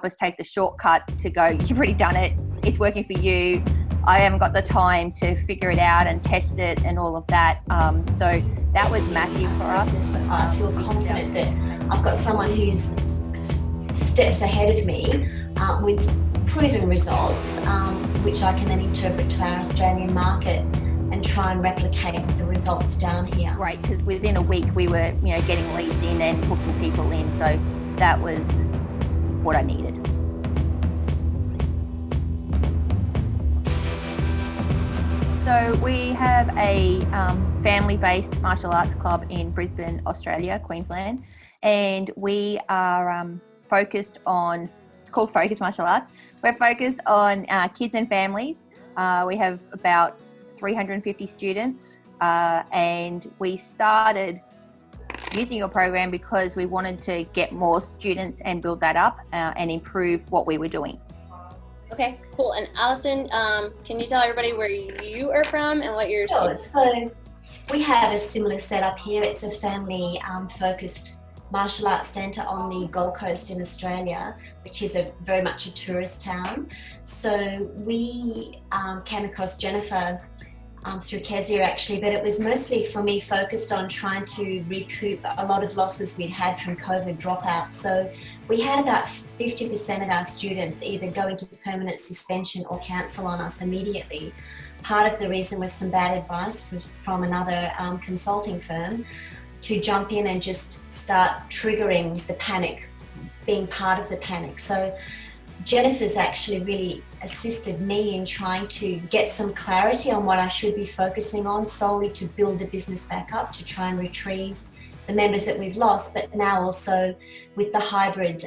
us take the shortcut to go, you've already done it, it's working for you. I haven't got the time to figure it out and test it and all of that. So that was massive for us. But I feel confident that I've got someone who's steps ahead of me with proven results, which I can then interpret to our Australian market and try and replicate the results down here. Right, because within a week we were, getting leads in and booking people in. So that was what I needed. So we have a family-based martial arts club in Brisbane, Australia, Queensland, and we are focused on, it's called Focus Martial Arts. We're focused on kids and families. We have about 350 students, and we started using your program because we wanted to get more students and build that up and improve what we were doing. Okay, cool. And Alyson, can you tell everybody where you are from and what your Sure. So we have a similar setup here. It's a family focused martial arts centre on the Gold Coast in Australia, which is very much a tourist town. So we came across Jennifer through Kezia actually, but it was mostly for me focused on trying to recoup a lot of losses we'd had from COVID dropouts. So we had about 50% of our students either go into permanent suspension or cancel on us immediately. Part of the reason was some bad advice from another consulting firm to jump in and just start triggering the panic, being part of the panic. So Jennifer's actually really assisted me in trying to get some clarity on what I should be focusing on solely to build the business back up, to try and retrieve the members that we've lost, but now also with the hybrid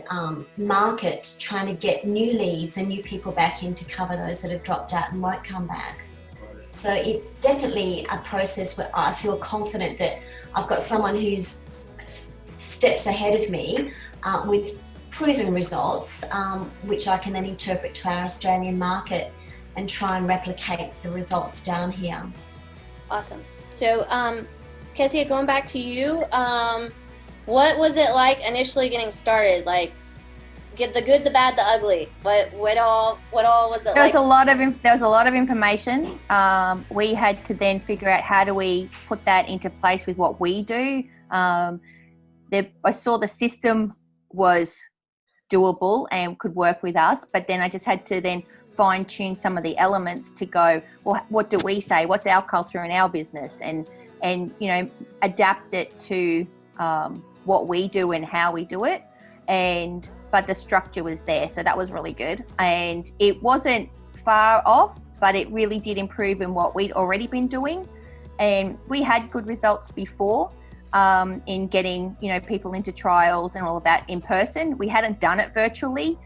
market, trying to get new leads and new people back in to cover those that have dropped out and won't come back. So it's definitely a process where I feel confident that I've got someone who's steps ahead of me with proven results, which I can then interpret to our Australian market and try and replicate the results down here. Awesome. So, Kezia, going back to you, what was it like initially getting started? Like, get the good, the bad, the ugly. What all was it like? There was a lot of information. We had to then figure out how do we put that into place with what we do. I saw the system was doable and could work with us, but then I just had to then fine tune some of the elements to go, well, what do we say? What's our culture and our business? And adapt it to what we do and how we do it. But the structure was there, so that was really good. And it wasn't far off, but it really did improve in what we'd already been doing. And we had good results before in getting, people into trials and all of that in person. We hadn't done it virtually.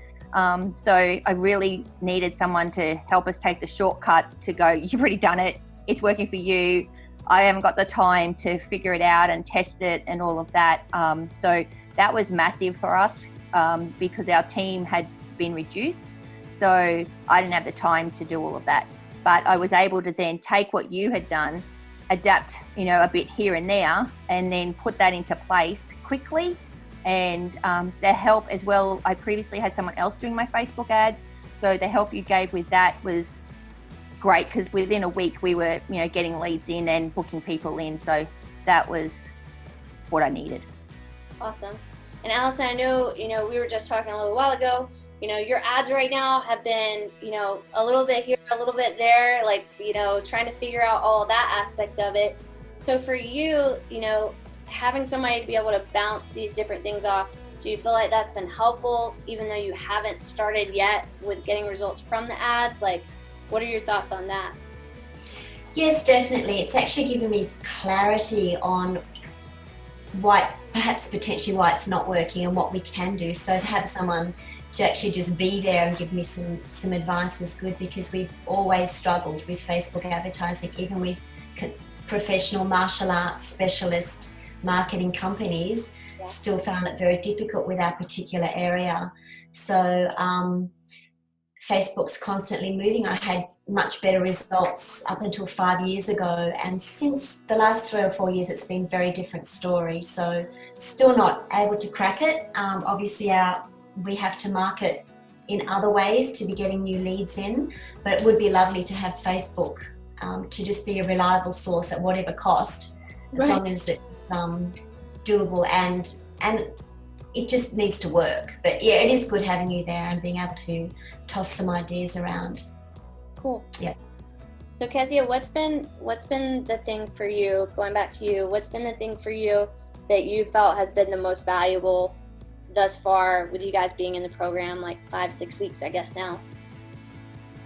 So I really needed someone to help us take the shortcut to go, you've already done it, it's working for you. I haven't got the time to figure it out and test it and all of that. So that was massive for us because our team had been reduced. So I didn't have the time to do all of that. But I was able to then take what you had done, adapt, a bit here and there, and then put that into place quickly. And the help as well, I previously had someone else doing my Facebook ads. So the help you gave with that was great because within a week we were, getting leads in and booking people in. So that was what I needed. Awesome. And Alyson, I know, we were just talking a little while ago, your ads right now have been, a little bit here, a little bit there, trying to figure out all of that aspect of it. So for you, having somebody to be able to bounce these different things off, do you feel like that's been helpful, even though you haven't started yet with getting results from the ads? What are your thoughts on that? Yes, definitely. It's actually given me clarity on perhaps potentially why it's not working and what we can do. So to have someone to actually just be there and give me some advice is good, because we've always struggled with Facebook advertising, even with professional martial arts specialist marketing companies. Still found it very difficult with our particular area. So Facebook's constantly moving. I had much better results up until 5 years ago, and since the last 3 or 4 years it's been a very different story. So still not able to crack it. Obviously we have to market in other ways to be getting new leads in, but it would be lovely to have Facebook to just be a reliable source at whatever cost, as long as it's doable and it just needs to work. But yeah, it is good having you there and being able to toss some ideas around. Cool. Yeah. So Kezia, what's been the thing for you, going back to you, what's been the thing for you that you felt has been the most valuable thus far with you guys being in the program, like 5-6 weeks, I guess now?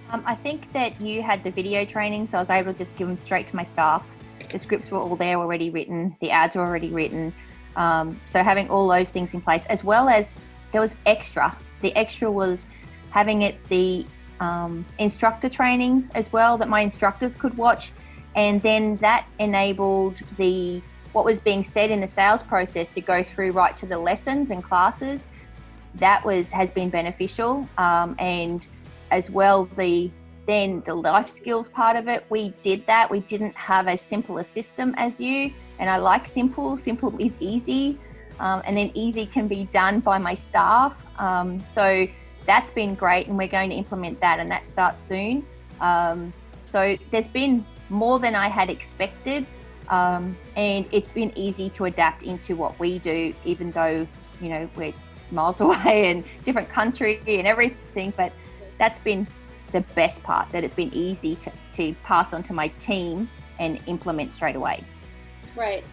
I think that you had the video training, so I was able to just give them straight to my staff. The scripts were all there already written, the ads were already written. So having all those things in place, as well as there was extra. The extra was having the instructor trainings as well that my instructors could watch, and then that enabled what was being said in the sales process to go through right to the lessons and classes. That has been beneficial, and as well the life skills part of it. We did that. We didn't have as simple a system as you, and I like simple. Simple is easy, and then easy can be done by my staff. So that's been great, and we're going to implement that, and that starts soon. So there's been more than I had expected, and it's been easy to adapt into what we do, even though, you know, we're miles away and different country and everything. But that's been the best part, that it's been easy to pass on to my team and implement straight away. Right.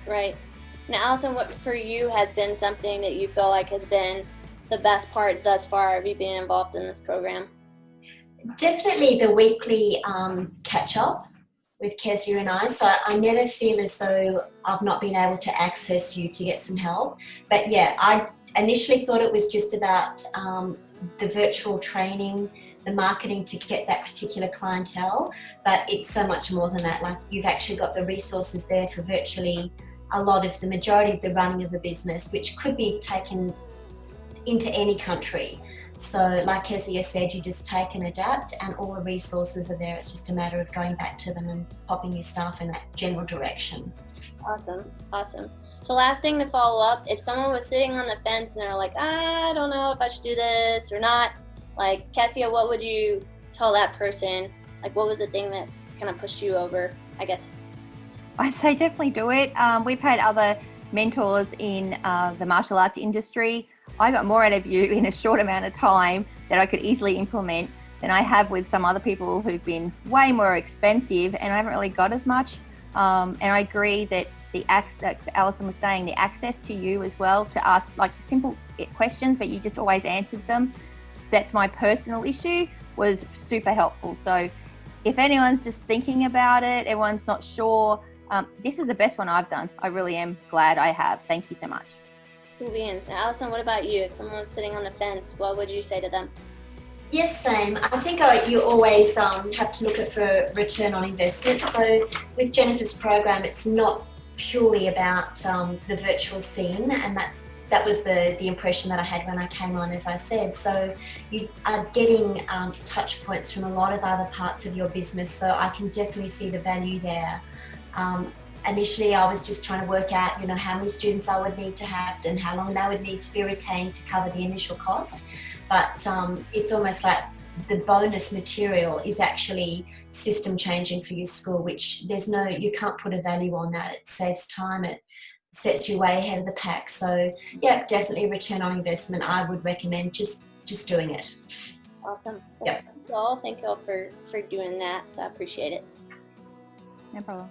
Now, Alyson, what for you has been something that you feel like has been the best part thus far of you being involved in this program? Definitely the weekly catch-up with Kezia and I. So I never feel as though I've not been able to access you to get some help. But yeah, I initially thought it was just about the virtual training, the marketing to get that particular clientele, but it's so much more than that. Like, you've actually got the resources there for virtually the majority of the running of the business, which could be taken into any country. So like Kezia said, you just take and adapt, and all the resources are there. It's just a matter of going back to them and popping your staff in that general direction. Awesome. So last thing to follow up, if someone was sitting on the fence and they're like, I don't know if I should do this or not, like, Kezia, what would you tell that person? Like, what was the thing that kind of pushed you over, I guess? I say definitely do it. We've had other mentors in the martial arts industry. I got more out of you in a short amount of time that I could easily implement than I have with some other people who've been way more expensive, and I haven't really got as much. And I agree that Alyson was saying, the access to you as well to ask like simple questions, but you just always answered them. That's my personal issue, was super helpful. So if anyone's just thinking about it, everyone's not sure, this is the best one I've done. I really am glad I have. Thank you so much. Cool beans. Now, Alyson, what about you? If someone was sitting on the fence, what would you say to them? Yes, same. I think you always have to look at for return on investment. So with Jennifer's program, it's not purely about the virtual scene, and that was the impression that I had when I came on, as I said. So you are getting touch points from a lot of other parts of your business, so I can definitely see the value there. Initially, I was just trying to work out, you know, how many students I would need to have and how long they would need to be retained to cover the initial cost. But it's almost like the bonus material is actually system changing for your school, which you can't put a value on that. It saves time, it sets you way ahead of the pack. So yeah, definitely return on investment. I would recommend just doing it. Awesome. Yep. Thank you all for doing that. So I appreciate it. No problem.